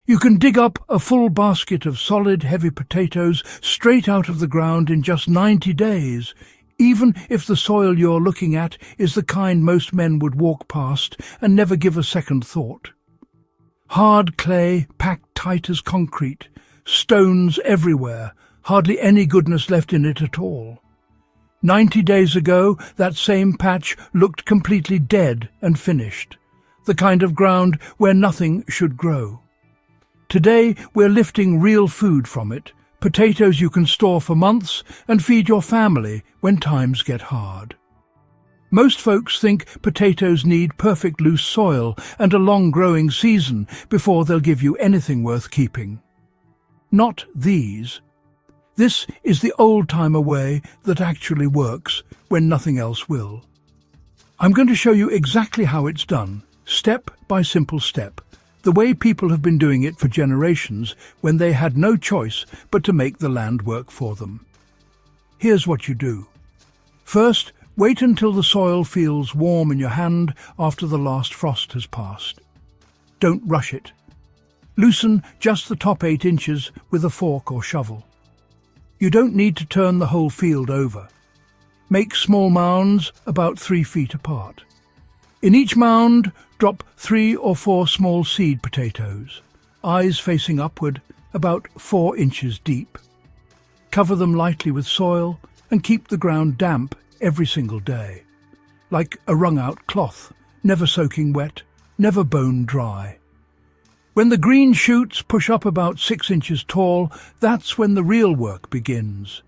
You can dig up a full basket of solid, heavy potatoes straight out of the ground in just 90 days, even if the soil you're looking at is the kind most men would walk past and never give a second thought. Hard clay packed tight as concrete, stones everywhere, hardly any goodness left in it at all. 90 days ago, that same patch looked completely dead and finished, the kind of ground where nothing should grow. Today, we're lifting real food from it, potatoes you can store for months and feed your family when times get hard. Most folks think potatoes need perfect loose soil and a long growing season before they'll give you anything worth keeping. Not these. This is the old-timer way that actually works when nothing else will. I'm going to show you exactly how it's done, step by simple step, the way people have been doing it for generations when they had no choice but to make the land work for them. Here's what you do. First, wait until the soil feels warm in your hand after the last frost has passed. Don't rush it. Loosen just the top 8 inches with a fork or shovel. You don't need to turn the whole field over. Make small mounds about 3 feet apart. In each mound, drop 3 or 4 small seed potatoes, eyes facing upward, about 4 inches deep. Cover them lightly with soil and keep the ground damp every single day, like a wrung-out cloth, never soaking wet, never bone dry. When the green shoots push up about 6 inches tall, that's when the real work begins.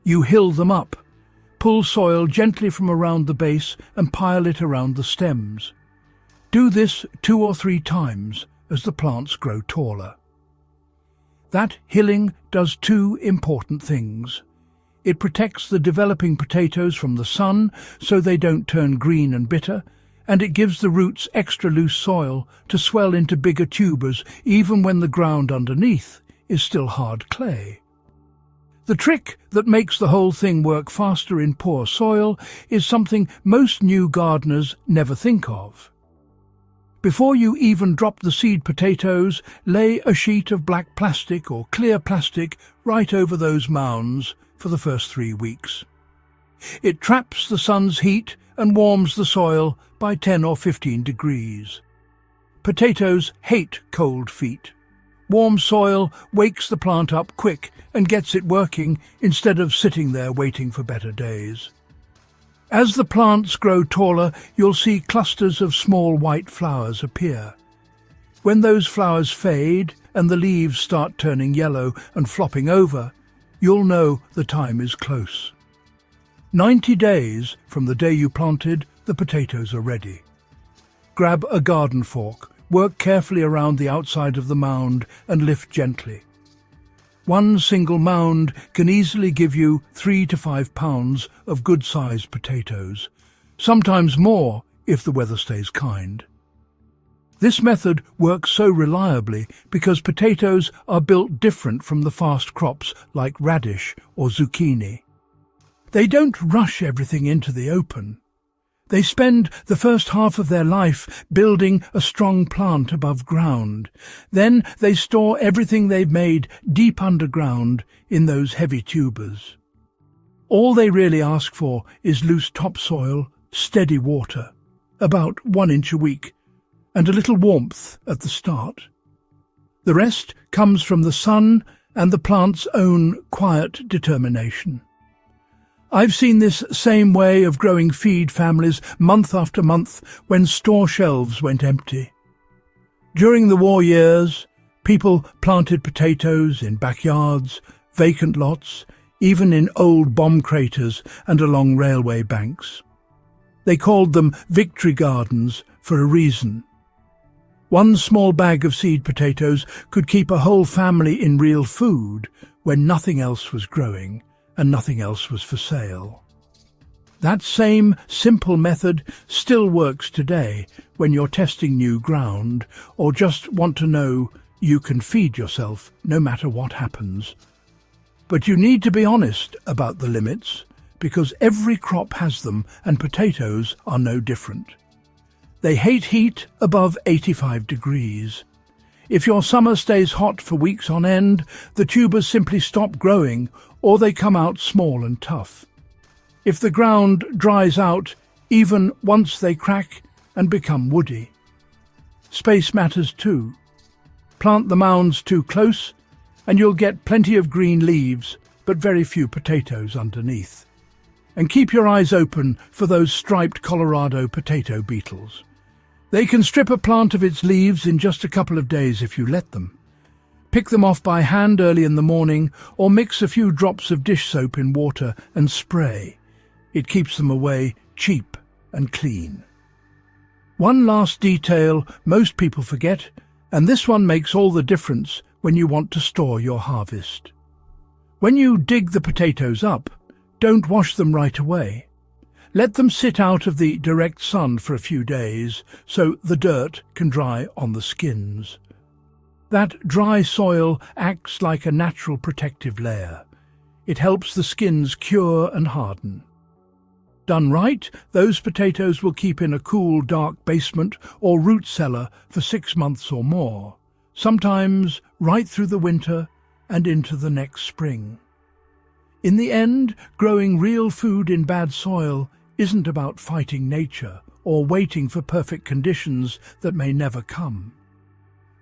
You hill them up. Pull soil gently from around the base and pile it around the stems. Do this 2 or 3 times as the plants grow taller. That hilling does 2 important things. It protects the developing potatoes from the sun so they don't turn green and bitter, and it gives the roots extra loose soil to swell into bigger tubers even when the ground underneath is still hard clay. The trick that makes the whole thing work faster in poor soil is something most new gardeners never think of. Before you even drop the seed potatoes, lay a sheet of black plastic or clear plastic right over those mounds for the first 3 weeks. It traps the sun's heat and warms the soil by 10 or 15 degrees. Potatoes hate cold feet. Warm soil wakes the plant up quick and gets it working instead of sitting there waiting for better days. As the plants grow taller, you'll see clusters of small white flowers appear. When those flowers fade and the leaves start turning yellow and flopping over, you'll know the time is close. 90 days from the day you planted, the potatoes are ready. Grab a garden fork. Work carefully around the outside of the mound and lift gently. 1 single mound can easily give you 3 to 5 pounds of good-sized potatoes, sometimes more if the weather stays kind. This method works so reliably because potatoes are built different from the fast crops like radish or zucchini. They don't rush everything into the open. They spend the first half of their life building a strong plant above ground. Then they store everything they've made deep underground in those heavy tubers. All they really ask for is loose topsoil, steady water, about 1 inch a week, and a little warmth at the start. The rest comes from the sun and the plant's own quiet determination. I've seen this same way of growing feed families month after month when store shelves went empty. During the war years, people planted potatoes in backyards, vacant lots, even in old bomb craters and along railway banks. They called them victory gardens for a reason. 1 small bag of seed potatoes could keep a whole family in real food when nothing else was growing and nothing else was for sale. That same simple method still works today when you're testing new ground or just want to know you can feed yourself no matter what happens. But you need to be honest about the limits because every crop has them and potatoes are no different. They hate heat above 85 degrees. If your summer stays hot for weeks on end, the tubers simply stop growing or they come out small and tough. If the ground dries out, even once they crack and become woody. Space matters too. Plant the mounds too close and you'll get plenty of green leaves but very few potatoes underneath. And keep your eyes open for those striped Colorado potato beetles. They can strip a plant of its leaves in just a couple of days if you let them. Pick them off by hand early in the morning or mix a few drops of dish soap in water and spray. It keeps them away cheap and clean. One last detail most people forget, and this one makes all the difference when you want to store your harvest. When you dig the potatoes up, don't wash them right away. Let them sit out of the direct sun for a few days so the dirt can dry on the skins. That dry soil acts like a natural protective layer. It helps the skins cure and harden. Done right, those potatoes will keep in a cool, dark basement or root cellar for 6 months or more, sometimes right through the winter and into the next spring. In the end, growing real food in bad soil isn't about fighting nature or waiting for perfect conditions that may never come.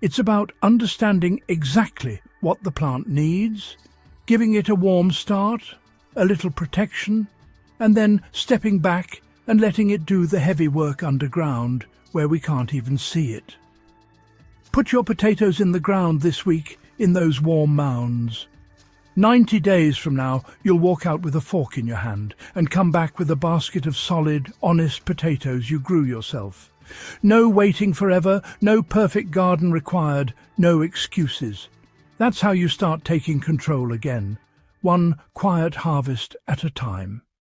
It's about understanding exactly what the plant needs, giving it a warm start, a little protection, and then stepping back and letting it do the heavy work underground where we can't even see it. Put your potatoes in the ground this week in those warm mounds. 90 days from now, you'll walk out with a fork in your hand and come back with a basket of solid, honest potatoes you grew yourself. No waiting forever, no perfect garden required, no excuses. That's how you start taking control again, one quiet harvest at a time.